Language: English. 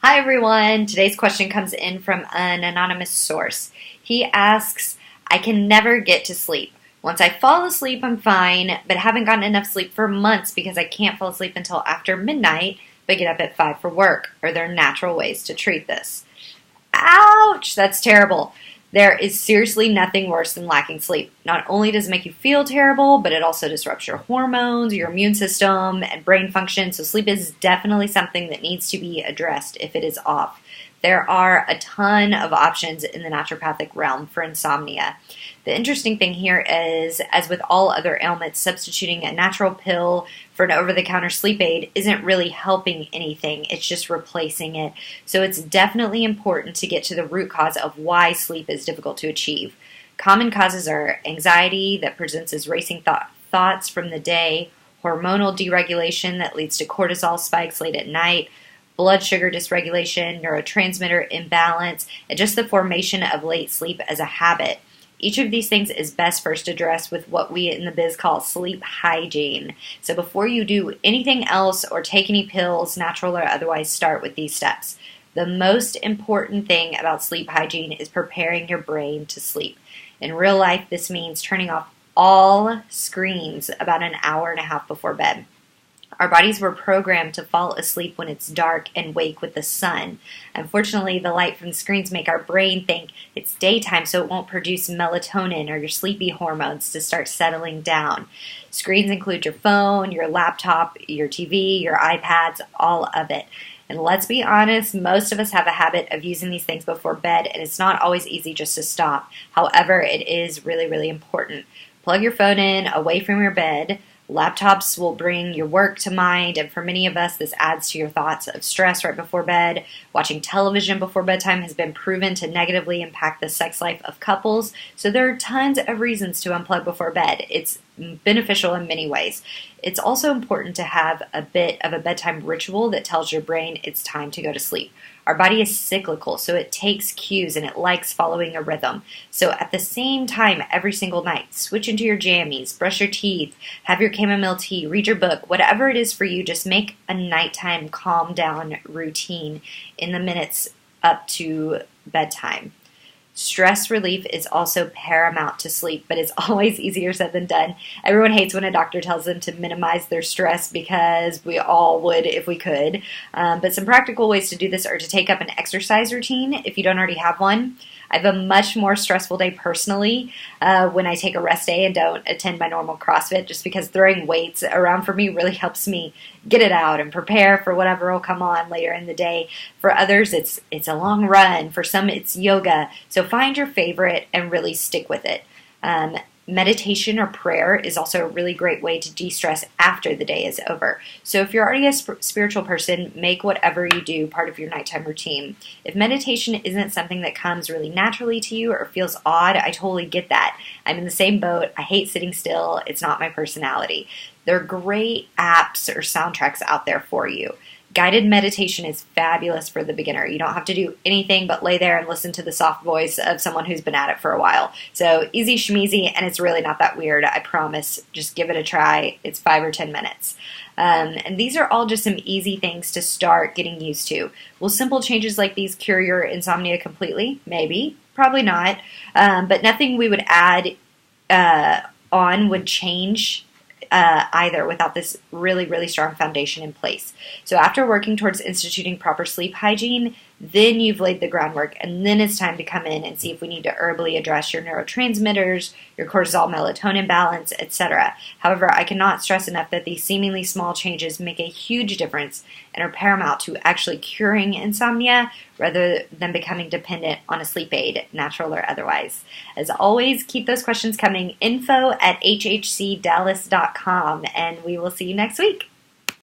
Hi everyone! Today's question comes in from an anonymous source. He asks, I can never get to sleep. Once I fall asleep, I'm fine, but haven't gotten enough sleep for months because I can't fall asleep until after midnight, but get up at 5 for work. Are there natural ways to treat this? Ouch! That's terrible. There is seriously nothing worse than lacking sleep. Not only does it make you feel terrible, but it also disrupts your hormones, your immune system, and brain function. So sleep is definitely something that needs to be addressed if it is off. There are a ton of options in the naturopathic realm for insomnia. The interesting thing here is, as with all other ailments, substituting a natural pill for an over-the-counter sleep aid isn't really helping anything. It's just replacing it. So it's definitely important to get to the root cause of why sleep is difficult to achieve. Common causes are anxiety that presents as racing thoughts from the day, hormonal deregulation that leads to cortisol spikes late at night, blood sugar dysregulation, neurotransmitter imbalance, and just the formation of late sleep as a habit. Each of these things is best first addressed with what we in the biz call sleep hygiene. So before you do anything else or take any pills, natural or otherwise, start with these steps. The most important thing about sleep hygiene is preparing your brain to sleep. In real life, this means turning off all screens about an hour and a half before bed. Our bodies were programmed to fall asleep when it's dark and wake with the sun. Unfortunately, the light from the screens make our brain think it's daytime, so it won't produce melatonin or your sleepy hormones to start settling down. Screens include your phone, your laptop, your TV, your iPads, all of it. And let's be honest, most of us have a habit of using these things before bed, and it's not always easy just to stop. However, it is really, really important. Plug your phone in away from your bed. Laptops will bring your work to mind, and for many of us, this adds to your thoughts of stress right before bed. Watching television before bedtime has been proven to negatively impact the sex life of couples, so there are tons of reasons to unplug before bed. It's beneficial in many ways. It's also important to have a bit of a bedtime ritual that tells your brain it's time to go to sleep. Our body is cyclical, so it takes cues and it likes following a rhythm. So at the same time, every single night, switch into your jammies, brush your teeth, have your chamomile tea, read your book, whatever it is for you, just make a nighttime calm down routine in the minutes up to bedtime. Stress relief is also paramount to sleep, but it's always easier said than done. Everyone hates when a doctor tells them to minimize their stress because we all would if we could. But some practical ways to do this are to take up an exercise routine if you don't already have one. I have a much more stressful day personally when I take a rest day and don't attend my normal CrossFit, just because throwing weights around for me really helps me get it out and prepare for whatever will come on later in the day. For others, it's a long run. For some, it's yoga. So find your favorite and really stick with it. Meditation or prayer is also a really great way to de-stress after the day is over. So if you're already a spiritual person, make whatever you do part of your nighttime routine. If meditation isn't something that comes really naturally to you or feels odd, I totally get that. I'm in the same boat. I hate sitting still. It's not my personality. There are great apps or soundtracks out there for you. Guided meditation is fabulous for the beginner. You don't have to do anything but lay there and listen to the soft voice of someone who's been at it for a while. So easy schmeezy, and it's really not that weird, I promise. Just give it a try. It's 5 or 10 minutes. And these are all just some easy things to start getting used to. Will simple changes like these cure your insomnia completely? Maybe. Probably not. But nothing we would add on would change either without this really, really strong foundation in place. So after working towards instituting proper sleep hygiene, then you've laid the groundwork, and then it's time to come in and see if we need to herbally address your neurotransmitters, your cortisol melatonin balance, etc. However, I cannot stress enough that these seemingly small changes make a huge difference and are paramount to actually curing insomnia rather than becoming dependent on a sleep aid, natural or otherwise. As always, keep those questions coming. info@hhcdallas.com, and we will see you next week.